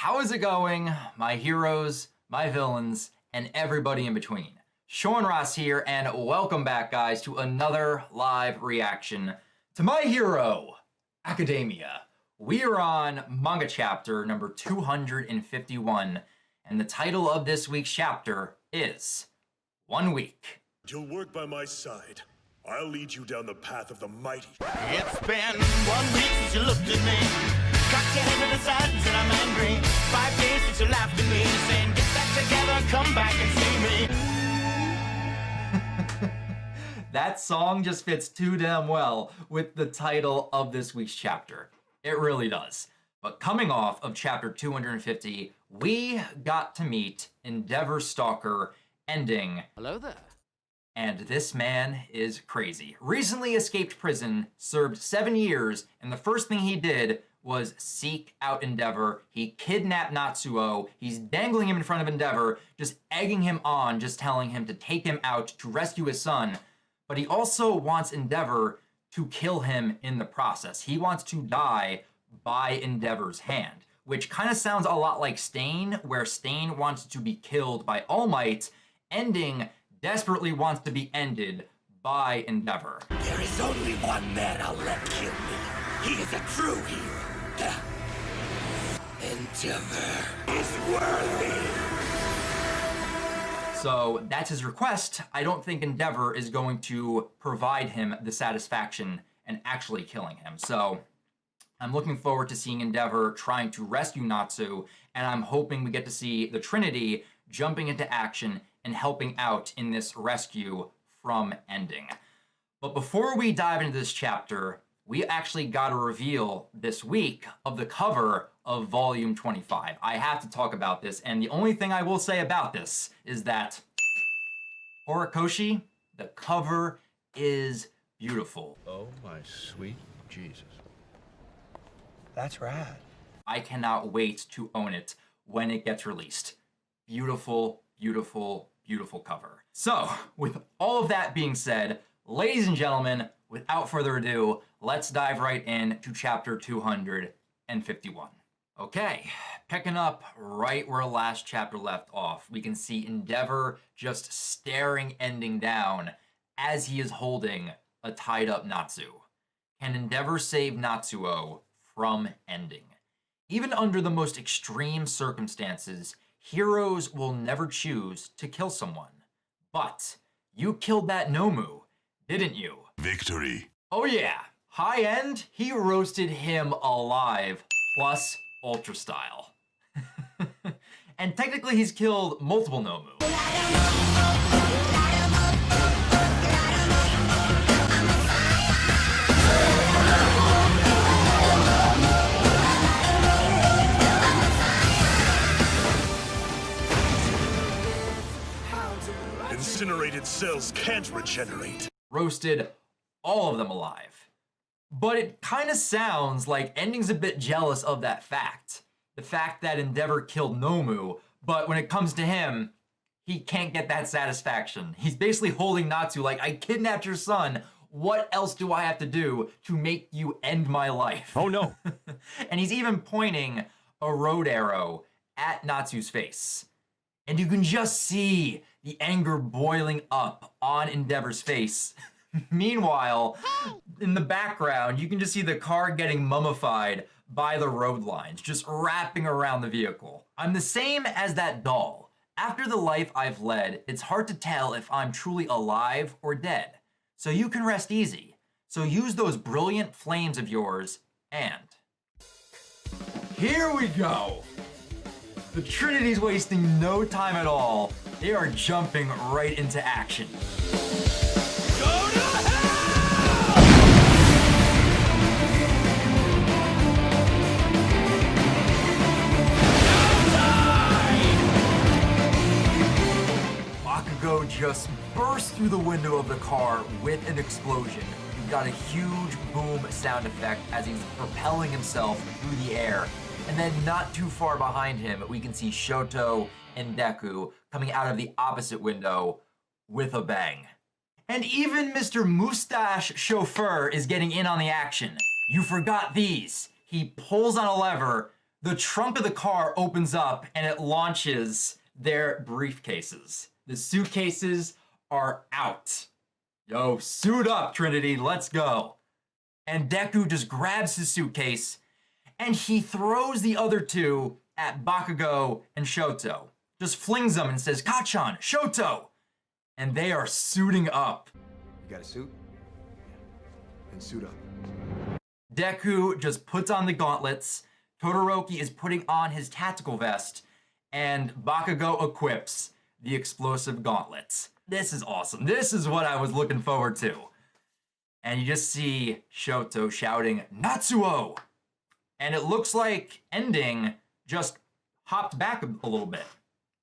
How is it going, my heroes, my villains, and everybody in between? Sean Ross here, and welcome back, guys, to another live reaction to My Hero Academia. We are on manga chapter number 251, and the title of this week's chapter is 1 Week. You'll work by my side. I'll lead you down the path of the mighty. It's been 1 week since you looked at me. Cocked your head to the side and said I'm angry. 5 days since you laughed at me, saying get back together, come back and see me. That song just fits too damn well with the title of this week's chapter. It really does. But coming off of chapter 250, we got to meet Endeavor's stalker ending. Hello there. And this man is crazy. Recently escaped prison, served 7 years, and the first thing he did was seek out Endeavor. He kidnapped Natsuo. He's dangling him in front of Endeavor, just egging him on, just telling him to take him out to rescue his son. But he also wants Endeavor to kill him in the process. He wants to die by Endeavor's hand, which kind of sounds a lot like Stain, where Stain wants to be killed by All Might. Ending desperately wants to be ended by Endeavor. There is only one man I'll let kill me. He is a true hero. Endeavor is worthy. So that's his request. I don't think Endeavor is going to provide him the satisfaction and actually killing him. So I'm looking forward to seeing Endeavor trying to rescue Natsu, and I'm hoping we get to see the Trinity jumping into action and helping out in this rescue from ending. But before we dive into this chapter, we actually got a reveal this week of the cover of volume 25. I have to talk about this, and the only thing I will say about this is that Horikoshi, the cover is beautiful. Oh my sweet Jesus. That's rad. I cannot wait to own it when it gets released. Beautiful, beautiful, beautiful cover. So, with all of that being said, ladies and gentlemen, without further ado, let's dive right into chapter 251. Okay, picking up right where last chapter left off, we can see Endeavor just staring Ending down as he is holding a tied up Natsu. Can Endeavor save Natsuo from Ending? Even under the most extreme circumstances, heroes will never choose to kill someone. But you killed that Nomu, didn't you? Victory. Oh yeah, High End, he roasted him alive, plus Ultra Style. And technically he's killed multiple Nomu. Incinerated cells can't regenerate. Roasted all of them alive. But it kind of sounds like Ending's a bit jealous of that fact. The fact that Endeavor killed Nomu, but when it comes to him, he can't get that satisfaction. He's basically holding Natsu like, I kidnapped your son. What else do I have to do to make you end my life? Oh no. And he's even pointing a road arrow at Natsu's face. And you can just see the anger boiling up on Endeavor's face. Meanwhile, in the background, you can just see the car getting mummified by the road lines, just wrapping around the vehicle. I'm the same as that doll. After the life I've led, it's hard to tell if I'm truly alive or dead. So you can rest easy. So use those brilliant flames of yours, and here we go. The Trinity's wasting no time at all. They are jumping right into action. Bakugo just bursts through the window of the car with an explosion. You've got a huge boom sound effect as he's propelling himself through the air. And then not too far behind him, we can see Shoto and Deku coming out of the opposite window with a bang. And even Mr. Mustache Chauffeur is getting in on the action. You forgot these. He pulls on a lever, the trunk of the car opens up and it launches their briefcases. The suitcases are out. Yo, suit up, Trinity, let's go. And Deku just grabs his suitcase and he throws the other two at Bakugo and Shoto. Just flings them and says, Kachan, Shoto! And they are suiting up. You got a suit? Then suit up. Deku just puts on the gauntlets, Todoroki is putting on his tactical vest, and Bakugo equips the explosive gauntlets. This is awesome. This is what I was looking forward to. And you just see Shoto shouting, Natsuo! And it looks like Ending just hopped back a little bit.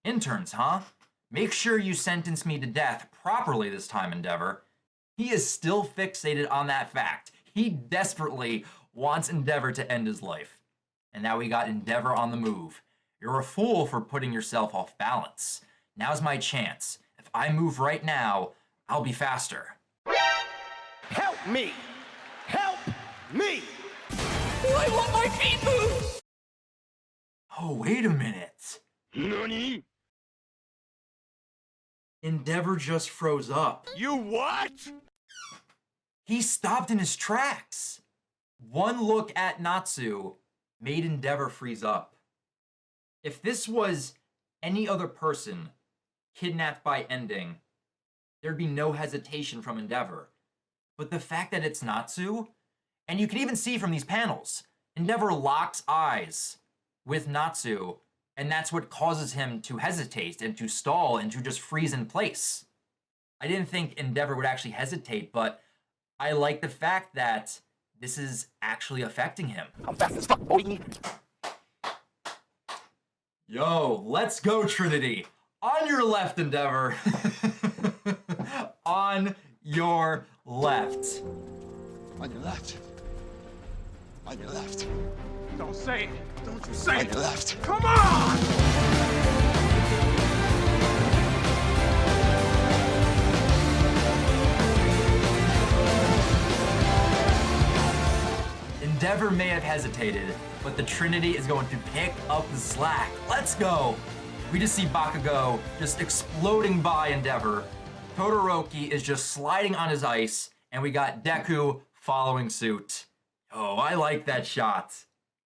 Interns, huh? Make sure you sentence me to death properly this time, Endeavor. He is still fixated on that fact. He desperately wants Endeavor to end his life. And now we got Endeavor on the move. You're a fool for putting yourself off balance. Now's my chance. If I move right now, I'll be faster. Help me! Help me! I want my feet moved! Oh, wait a minute. Nani? Endeavor just froze up. You what? He stopped in his tracks. One look at Natsu made Endeavor freeze up. If this was any other person kidnapped by Ending, there'd be no hesitation from Endeavor. But the fact that it's Natsu, and you can even see from these panels, Endeavor locks eyes with Natsu, and that's what causes him to hesitate and to stall and to just freeze in place. I didn't think Endeavor would actually hesitate, but I like the fact that this is actually affecting him. I'm fast as fuck, boy. Yo, let's go, Trinity. On your left, Endeavor. On your left. On your left. On your left. Don't say it. Don't you say On it. your left. Come on! Endeavor may have hesitated, but the Trinity is going to pick up the slack. Let's go. We just see Bakugo just exploding by Endeavor. Todoroki is just sliding on his ice, and we got Deku following suit. Oh, I like that shot.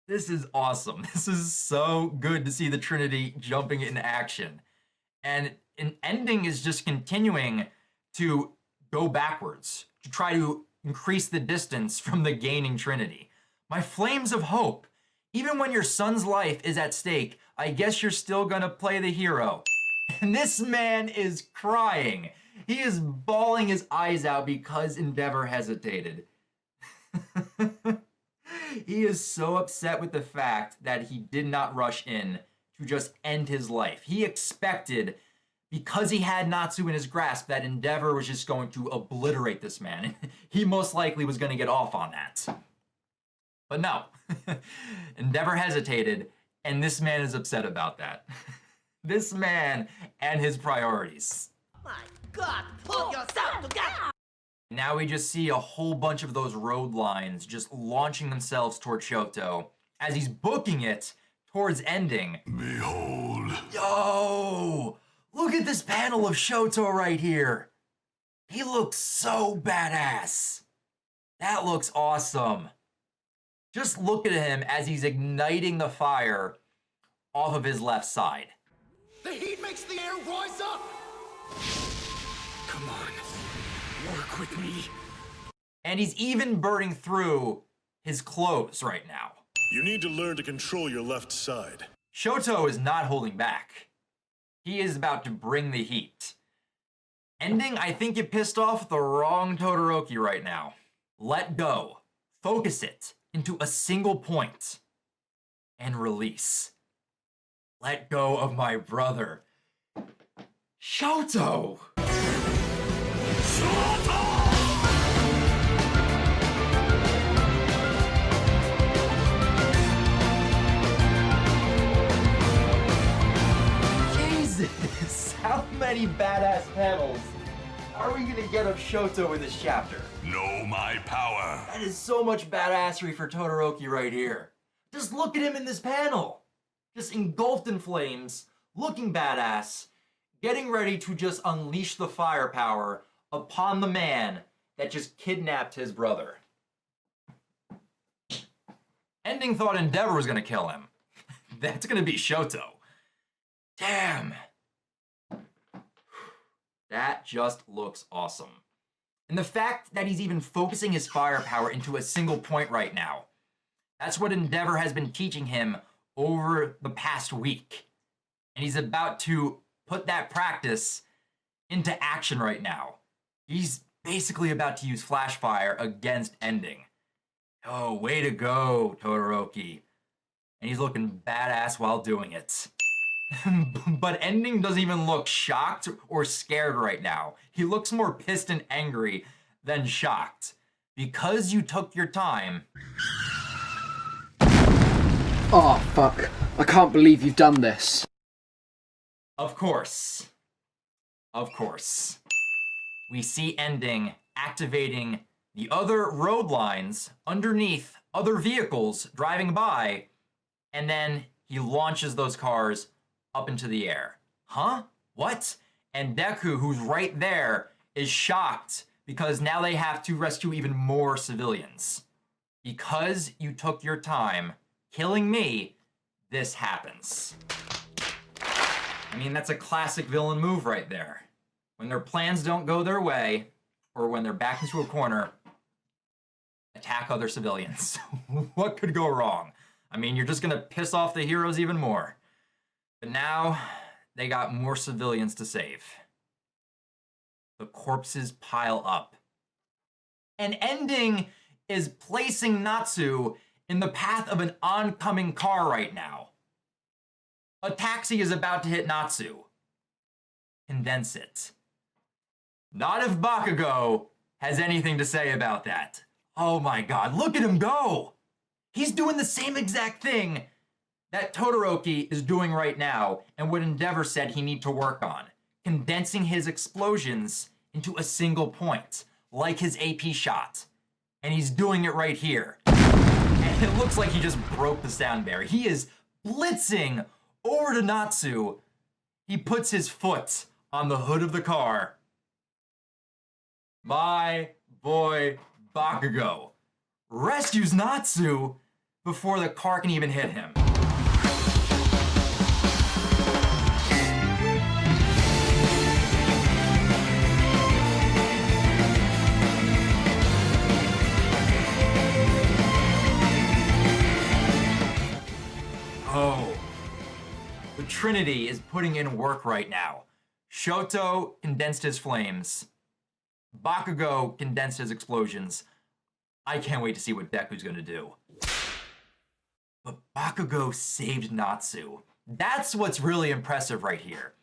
This is awesome. This is so good to see the Trinity jumping into action. And an Ending is just continuing to go backwards, to try to increase the distance from the gaining Trinity. My flames of hope. Even when your son's life is at stake, I guess you're still gonna play the hero. And this man is crying. He is bawling his eyes out because Endeavor hesitated. He is so upset with the fact that he did not rush in to just end his life. He expected, because he had Natsu in his grasp, that Endeavor was just going to obliterate this man. He most likely was going to get off on that. But no. Endeavor hesitated, and this man is upset about that. This man and his priorities. My God, pull yourself together! Now we just see a whole bunch of those road lines just launching themselves toward Shoto as he's booking it towards Ending. Behold. Yo! Look at this panel of Shoto right here. He looks so badass. That looks awesome. Just look at him as he's igniting the fire off of his left side. The heat makes the air rise up! Come on, work with me. And he's even burning through his clothes right now. You need to learn to control your left side. Shoto is not holding back. He is about to bring the heat. Ending, I think you pissed off the wrong Todoroki right now. Let go. Focus it into a single point. And release. Let go of my brother. Shoto! Jesus! How many badass panels are we gonna get of Shoto in this chapter? Know my power. That is so much badassery for Todoroki right here. Just look at him in this panel. Just engulfed in flames, looking badass, getting ready to just unleash the firepower upon the man that just kidnapped his brother. Ending thought Endeavor was gonna kill him. That's gonna be Shoto. Damn. That just looks awesome. And the fact that he's even focusing his firepower into a single point right now. That's what Endeavor has been teaching him over the past week. And he's about to put that practice into action right now. He's basically about to use Flash Fire against Ending. Oh, way to go, Todoroki. And he's looking badass while doing it. But Ending doesn't even look shocked or scared right now. He looks more pissed and angry than shocked. Because you took your time. Oh, fuck. I can't believe you've done this. Of course. Of course. We see Ending activating the other road lines underneath other vehicles driving by, and then he launches those cars up into the air. Huh? What? And Deku, who's right there, is shocked because now they have to rescue even more civilians. Because you took your time killing me, this happens. I mean, that's a classic villain move right there. When their plans don't go their way, or when they're backed into a corner, attack other civilians. What could go wrong? I mean, you're just gonna piss off the heroes even more. But now, they got more civilians to save. The corpses pile up. And Ending is placing Natsuo in the path of an oncoming car right now. A taxi is about to hit Natsuo. Condense it. Not if Bakugo has anything to say about that. Oh my god, look at him go! He's doing the same exact thing that Todoroki is doing right now, and what Endeavor said he need to work on. Condensing his explosions into a single point, like his AP shot. And he's doing it right here. And it looks like he just broke the sound barrier. He is blitzing over to Natsuo. He puts his foot on the hood of the car. My boy Bakugo rescues Natsuo before the car can even hit him. Oh, the Trinity is putting in work right now. Shoto condensed his flames. Bakugo condensed his explosions. I can't wait to see what Deku's gonna do. But Bakugo saved Natsuo. That's what's really impressive right here.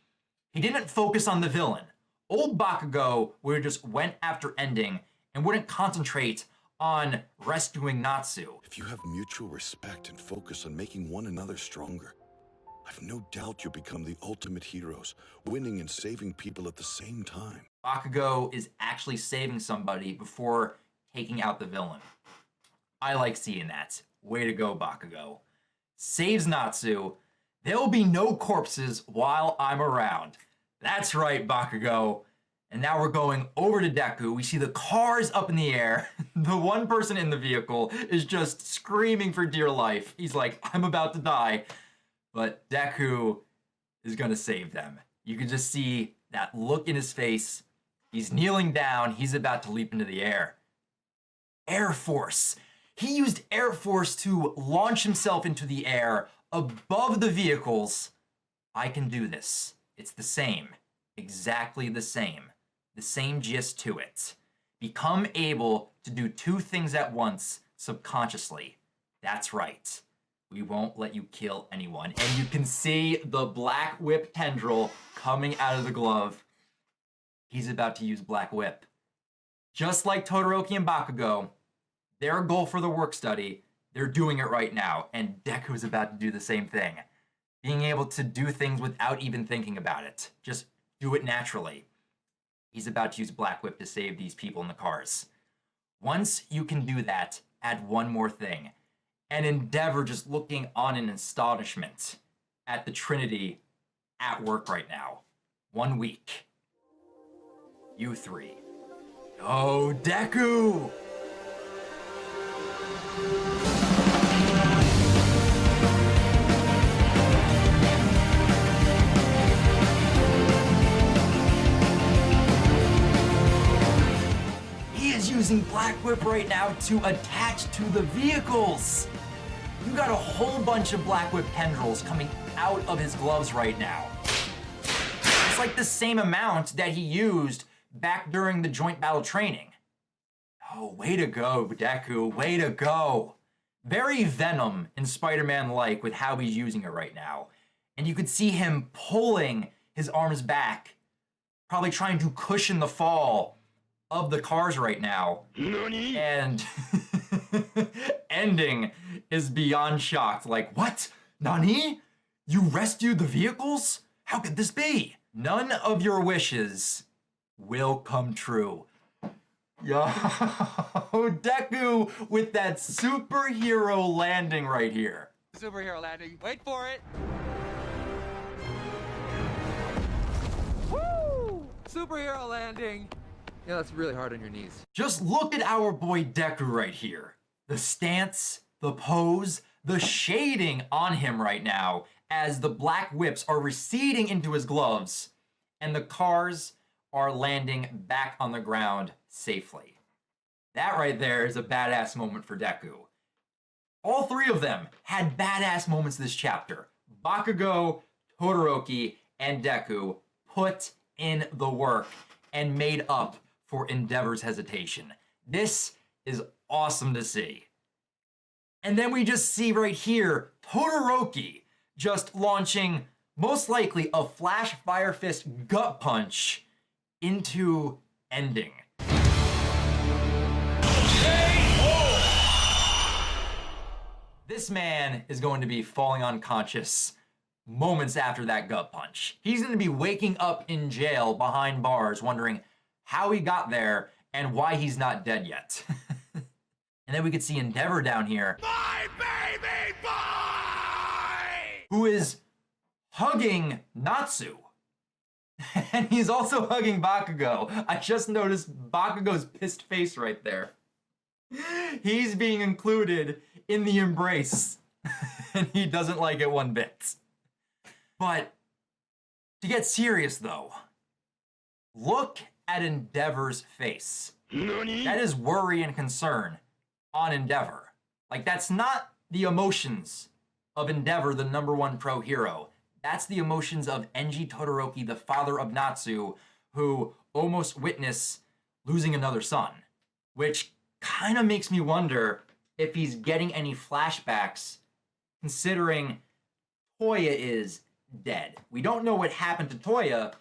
He didn't focus on the villain. Old Bakugo would have just went after Ending and wouldn't concentrate on rescuing Natsuo. If you have mutual respect and focus on making one another stronger, I've no doubt you'll become the ultimate heroes, winning and saving people at the same time. Bakugo is actually saving somebody before taking out the villain. I like seeing that. Way to go, Bakugo. Saves Natsuo. There'll be no corpses while I'm around. That's right, Bakugo. And now we're going over to Deku. We see the cars up in the air. The one person in the vehicle is just screaming for dear life. He's like, I'm about to die. But Deku is gonna save them. You can just see that look in his face. He's kneeling down. He's about to leap into the air. Air Force. He used Air Force to launch himself into the air above the vehicles. I can do this. It's the same. Exactly the same. The same gist to it. Become able to do two things at once subconsciously. That's right. We won't let you kill anyone. And you can see the Black Whip tendril coming out of the glove. He's about to use Black Whip. Just like Todoroki and Bakugo, their goal for the work study, they're doing it right now. And Deku's about to do the same thing. Being able to do things without even thinking about it. Just do it naturally. He's about to use Black Whip to save these people in the cars. Once you can do that, add one more thing. and Endeavor just looking on in astonishment at the Trinity at work right now. 1 week. You three. Go Deku! He is using Black Whip right now to attach to the vehicles. You got a whole bunch of Black Whip tendrils coming out of his gloves right now. It's like the same amount that he used back during the joint battle training. Oh, way to go, Deku, way to go. Very Venom in Spider-Man-like with how he's using it right now. And you could see him pulling his arms back, probably trying to cushion the fall of the cars right now. Nani? And Ending is beyond shocked. Like, what? Nani? You rescued the vehicles? How could this be? None of your wishes will come true. Yo, Deku with that superhero landing right here. Superhero landing. Wait for it. Woo! Superhero landing. Yeah, that's really hard on your knees. Just look at our boy Deku right here. The stance, the pose, the shading on him right now as the black whips are receding into his gloves and the cars are landing back on the ground safely. That right there is a badass moment for Deku. All three of them had badass moments this chapter. Bakugo, Todoroki, and Deku put in the work and made up for Endeavor's hesitation. This is awesome to see. And then we just see right here, Todoroki just launching most likely a Flash Fire Fist gut punch into Ending. This man is going to be falling unconscious moments after that gut punch. He's going to be waking up in jail behind bars wondering how he got there and why he's not dead yet. And then we could see Endeavor down here. My baby boy! Who is hugging Natsuo. And he's also hugging Bakugo. I just noticed Bakugo's pissed face right there. He's being included in the embrace. And he doesn't like it one bit. But to get serious though, look at Endeavor's face. Nani? That is worry and concern on Endeavor. Like, that's not the emotions of Endeavor, the #1 pro hero. That's the emotions of Enji Todoroki, the father of Natsuo, who almost witnessed losing another son. Which kind of makes me wonder if he's getting any flashbacks, considering Toya is dead. We don't know what happened to Toya,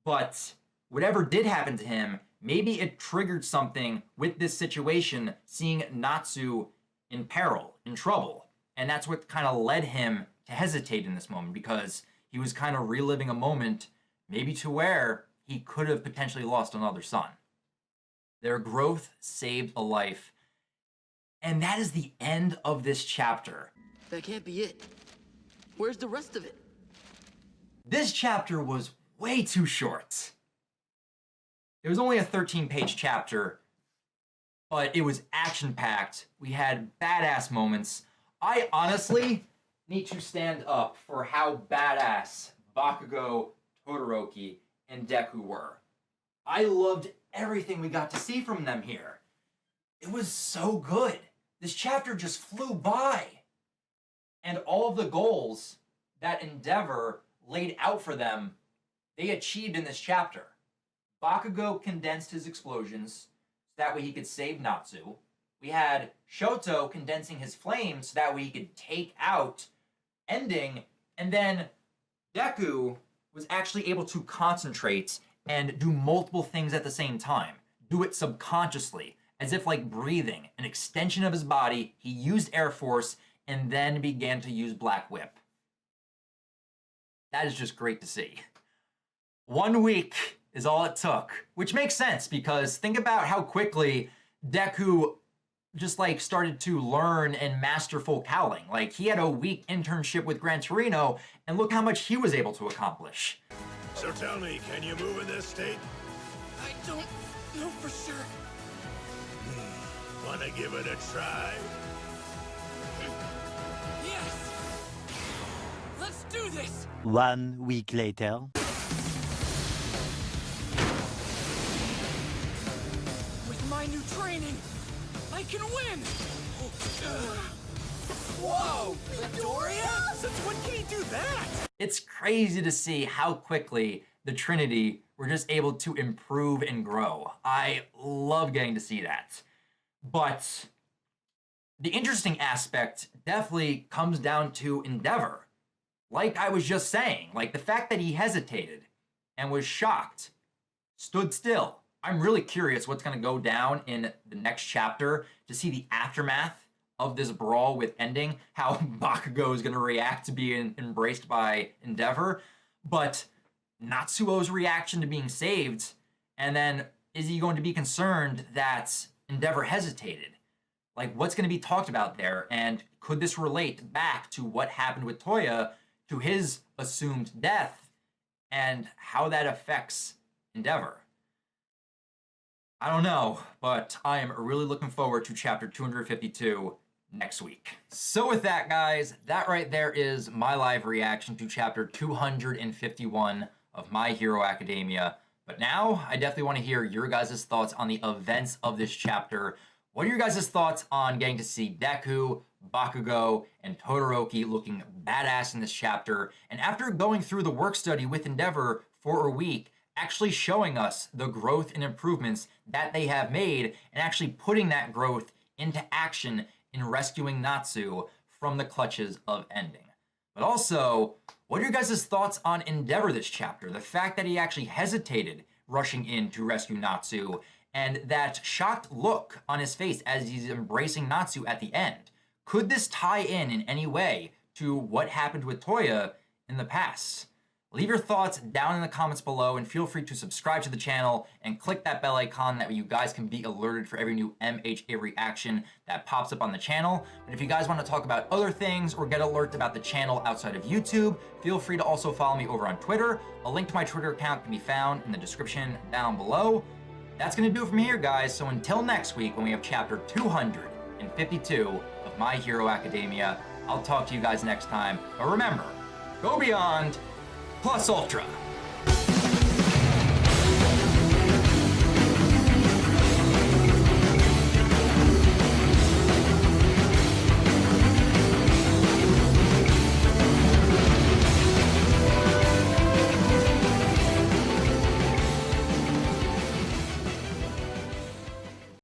but whatever did happen to him, maybe it triggered something with this situation, seeing Natsuo in peril, in trouble. And that's what kind of led him to hesitate in this moment, because he was kind of reliving a moment, maybe to where he could have potentially lost another son. Their growth saved a life. And that is the end of this chapter. That can't be it. Where's the rest of it? This chapter was way too short. It was only a 13-page chapter, but it was action-packed. We had badass moments. I honestly need to stand up for how badass Bakugo, Todoroki, and Deku were. I loved everything we got to see from them here. It was so good. This chapter just flew by. And all of the goals that Endeavor laid out for them, they achieved in this chapter. Bakugo condensed his explosions so that way he could save Natsuo. We had Shoto condensing his flames so that way he could take out Ending. And then Deku was actually able to concentrate and do multiple things at the same time. Do it subconsciously, as if like breathing, an extension of his body. He used Air Force and then began to use Black Whip. That is just great to see. 1 week is all it took, which makes sense because think about how quickly Deku just like started to learn and master full cowling. Like, he had a week internship with Gran Torino, and look how much he was able to accomplish. So tell me, can you move in this state? I don't know for sure. Wanna give it a try? Yes! Let's do this! 1 week later. With my new training, I can win! Whoa! Midoriya? Since when can he do that? It's crazy to see how quickly the Trinity were just able to improve and grow. I love getting to see that. But the interesting aspect definitely comes down to Endeavor. Like I was just saying, like the fact that he hesitated and was shocked, stood still. I'm really curious what's going to go down in the next chapter to see the aftermath of this brawl with Ending, how Bakugo is going to react to being embraced by Endeavor, but Natsuo's reaction to being saved, and then is he going to be concerned that Endeavor hesitated? Like, what's going to be talked about there, and could this relate back to what happened with Toya, to his assumed death, and how that affects Endeavor? I don't know, but I am really looking forward to chapter 252 next week. So with that, guys, that right there is my live reaction to chapter 251 of My Hero Academia. But now, I definitely want to hear your guys' thoughts on the events of this chapter. What are your guys' thoughts on getting to see Deku, Bakugo, and Todoroki looking badass in this chapter? And after going through the work study with Endeavor for a week, actually showing us the growth and improvements that they have made, and actually putting that growth into action in rescuing Natsuo from the clutches of Ending. But also, what are your guys' thoughts on Endeavor this chapter? The fact that he actually hesitated rushing in to rescue Natsuo, and that shocked look on his face as he's embracing Natsuo at the end. Could this tie in any way to what happened with Toya in the past? Leave your thoughts down in the comments below, and feel free to subscribe to the channel and click that bell icon, that way you guys can be alerted for every new MHA reaction that pops up on the channel. And if you guys want to talk about other things or get alerts about the channel outside of YouTube, feel free to also follow me over on Twitter. A link to my Twitter account can be found in the description down below. That's going to do it from here, guys. So until next week, when we have chapter 252 of My Hero Academia, I'll talk to you guys next time. But remember, go beyond plus ultra.